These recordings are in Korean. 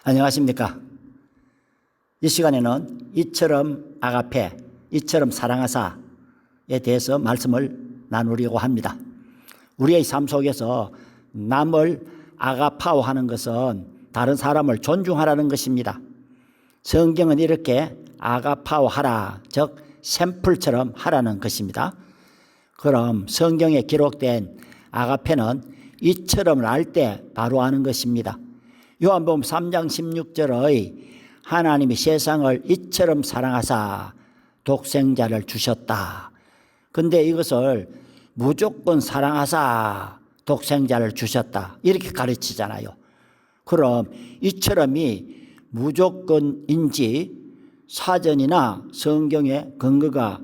안녕하십니까. 이 시간에는 이처럼 아가페, 이처럼 사랑하사에 대해서 말씀을 나누려고 합니다. 우리의 삶 속에서 남을 아가파오하는 것은 다른 사람을 존중하라는 것입니다. 성경은 이렇게 아가파오하라, 즉 샘플처럼 하라는 것입니다. 그럼 성경에 기록된 아가페는 이처럼을 알 때 바로 아는 것입니다. 요한복음 3장 16절의 하나님이 세상을 이처럼 사랑하사 독생자를 주셨다. 근데 이것을 무조건 사랑하사 독생자를 주셨다, 이렇게 가르치잖아요. 그럼 이처럼이 무조건인지 사전이나 성경에 근거가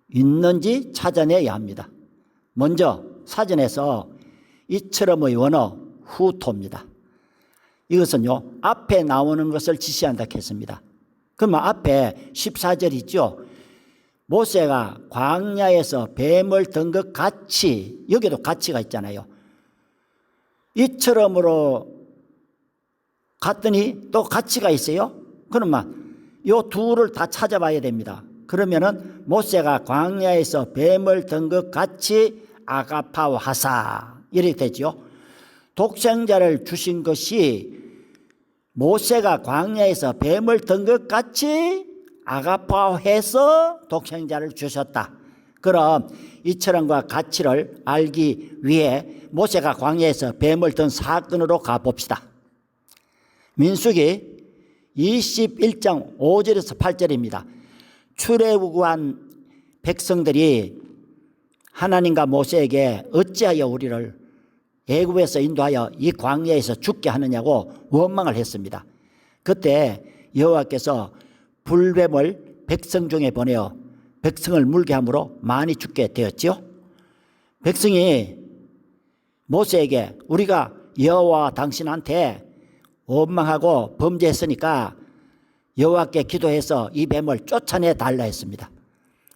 있는지 찾아내야 합니다. 먼저 사전에서 이처럼의 원어 후토입니다. 이것은요, 앞에 나오는 것을 지시한다 했습니다. 그러면 앞에 14절 있죠. 모세가 광야에서 뱀을 든 것 같이, 여기도 같이가 있잖아요. 이처럼으로 갔더니 또 같이가 있어요. 그러면 이 둘을 다 찾아봐야 됩니다. 그러면은 모세가 광야에서 뱀을 든 것 같이 아가파오 하사, 이렇게 되죠. 독생자를 주신 것이 모세가 광야에서 뱀을 든 것 같이 아가파오해서 독생자를 주셨다. 그럼 이처럼과 가치를 알기 위해 모세가 광야에서 뱀을 든 사건으로 가봅시다. 민수기 21장 5절에서 8절입니다. 출애굽한 백성들이 하나님과 모세에게 어찌하여 우리를 애굽에서 인도하여 이 광야에서 죽게 하느냐고 원망을 했습니다. 그때 여호와께서 불뱀을 백성 중에 보내어 백성을 물게 함으로 많이 죽게 되었지요. 백성이 모세에게 우리가 여호와 당신한테 원망하고 범죄했으니까 여호와께 기도해서 이 뱀을 쫓아내 달라 했습니다.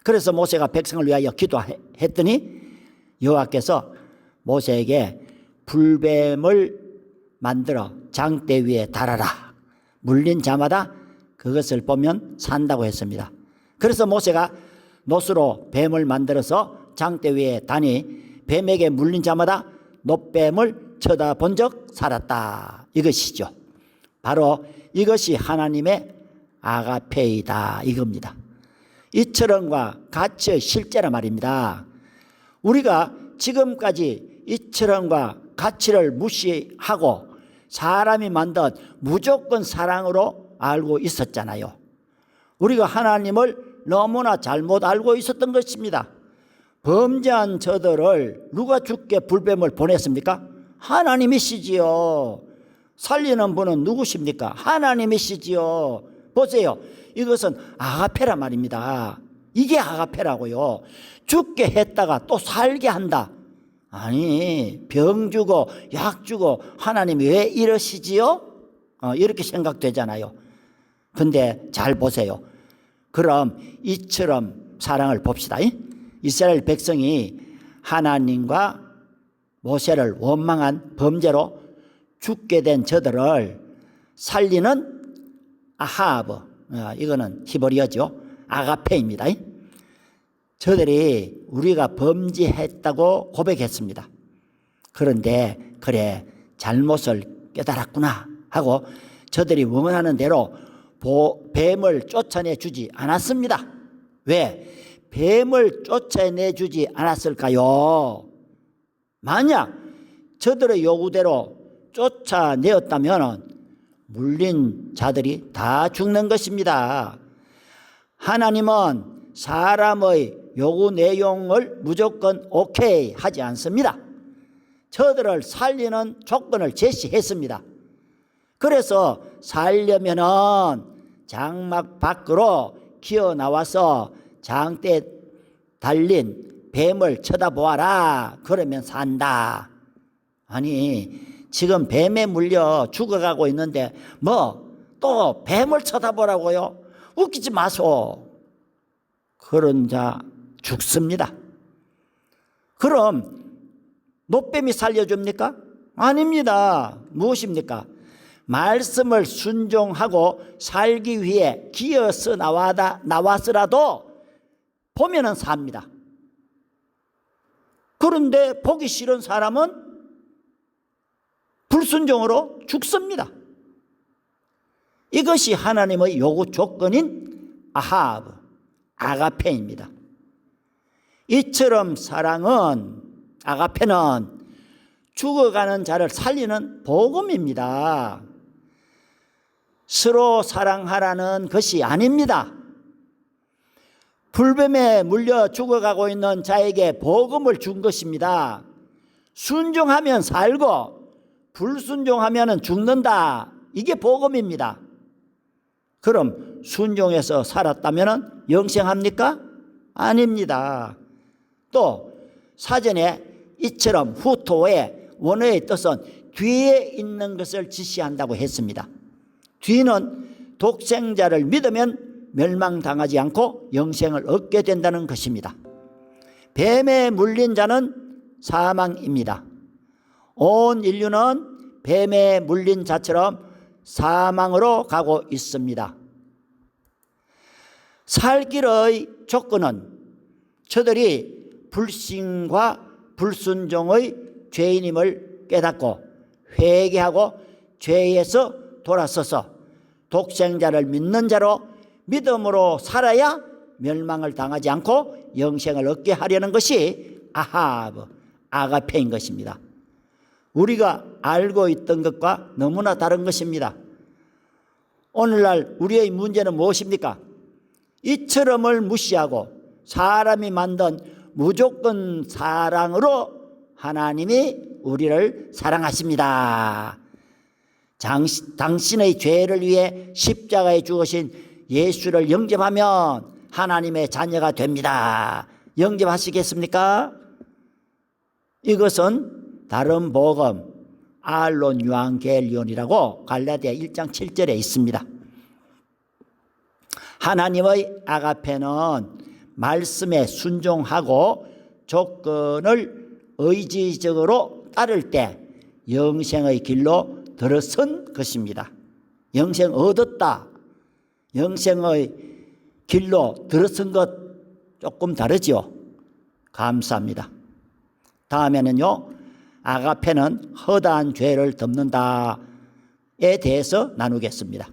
그래서 모세가 백성을 위하여 기도했더니 여호와께서 모세에게 불뱀을 만들어 장대 위에 달아라. 물린 자마다 그것을 보면 산다고 했습니다. 그래서 모세가 놋으로 뱀을 만들어서 장대 위에 다니 뱀에게 물린 자마다 놋뱀을 쳐다본 적 살았다. 이것이죠. 바로 이것이 하나님의 아가페이다, 이겁니다. 이처럼과 같이 실제란 말입니다. 우리가 지금까지 이처럼과 가치를 무시하고 사람이 만든 무조건 사랑으로 알고 있었잖아요. 우리가 하나님을 너무나 잘못 알고 있었던 것입니다. 범죄한 저들을 누가 죽게 불뱀을 보냈습니까? 하나님이시지요. 살리는 분은 누구십니까? 하나님이시지요. 보세요. 이것은 아가페란 말입니다. 이게 아가페라고요. 죽게 했다가 또 살게 한다. 아니, 병 주고 약 주고 하나님이 왜 이러시지요? 이렇게 생각되잖아요. 근데 잘 보세요. 그럼 이처럼 사랑을 봅시다. 이스라엘 백성이 하나님과 모세를 원망한 범죄로 죽게 된 저들을 살리는 아하브, 이거는 히브리어죠. 아가페입니다. 저들이 우리가 범죄했다고 고백했습니다. 그런데 그래, 잘못을 깨달았구나 하고 저들이 원하는 대로 뱀을 쫓아내 주지 않았습니다. 왜? 뱀을 쫓아내 주지 않았을까요? 만약 저들의 요구대로 쫓아내었다면 물린 자들이 다 죽는 것입니다. 하나님은 사람의 요구 내용을 무조건 오케이 하지 않습니다. 저들을 살리는 조건을 제시했습니다. 그래서 살려면은 장막 밖으로 기어 나와서 장대에 달린 뱀을 쳐다보아라. 그러면 산다. 아니, 지금 뱀에 물려 죽어가고 있는데 뭐 또 뱀을 쳐다보라고요? 웃기지 마소. 그런 자 죽습니다. 그럼 놋뱀이 살려줍니까? 아닙니다. 무엇입니까? 말씀을 순종하고 살기 위해 기어서 나왔으라도 보면은 삽니다. 그런데 보기 싫은 사람은 불순종으로 죽습니다. 이것이 하나님의 요구 조건인 아하브, 아가페입니다. 이처럼 사랑은, 아가페는 죽어가는 자를 살리는 복음입니다. 서로 사랑하라는 것이 아닙니다. 불뱀에 물려 죽어가고 있는 자에게 복음을 준 것입니다. 순종하면 살고 불순종하면 죽는다. 이게 복음입니다. 그럼 순종해서 살았다면 영생합니까? 아닙니다. 또 사전에 이처럼 후토의 원어의 뜻은 뒤에 있는 것을 지시한다고 했습니다. 뒤는 독생자를 믿으면 멸망당하지 않고 영생을 얻게 된다는 것입니다. 뱀에 물린 자는 사망입니다. 온 인류는 뱀에 물린 자처럼 사망으로 가고 있습니다. 살 길의 조건은 저들이 불신과 불순종의 죄인임을 깨닫고 회개하고 죄에서 돌아서서 독생자를 믿는 자로 믿음으로 살아야 멸망을 당하지 않고 영생을 얻게 하려는 것이 아하브, 아가페인 것입니다. 우리가 알고 있던 것과 너무나 다른 것입니다. 오늘날 우리의 문제는 무엇입니까? 이처럼을 무시하고 사람이 만든 무조건 사랑으로 하나님이 우리를 사랑하십니다. 당신의 죄를 위해 십자가에 죽으신 예수를 영접하면 하나님의 자녀가 됩니다. 영접하시겠습니까? 이것은 다른 복음 알론 유앙겔리온이라고 갈라디아 1장 7절에 있습니다. 하나님의 아가페는 말씀에 순종하고 조건을 의지적으로 따를 때 영생의 길로 들어선 것입니다. 영생 얻었다. 영생의 길로 들어선 것 조금 다르죠. 감사합니다. 다음에는요, 아가페는 허다한 죄를 덮는다에 대해서 나누겠습니다.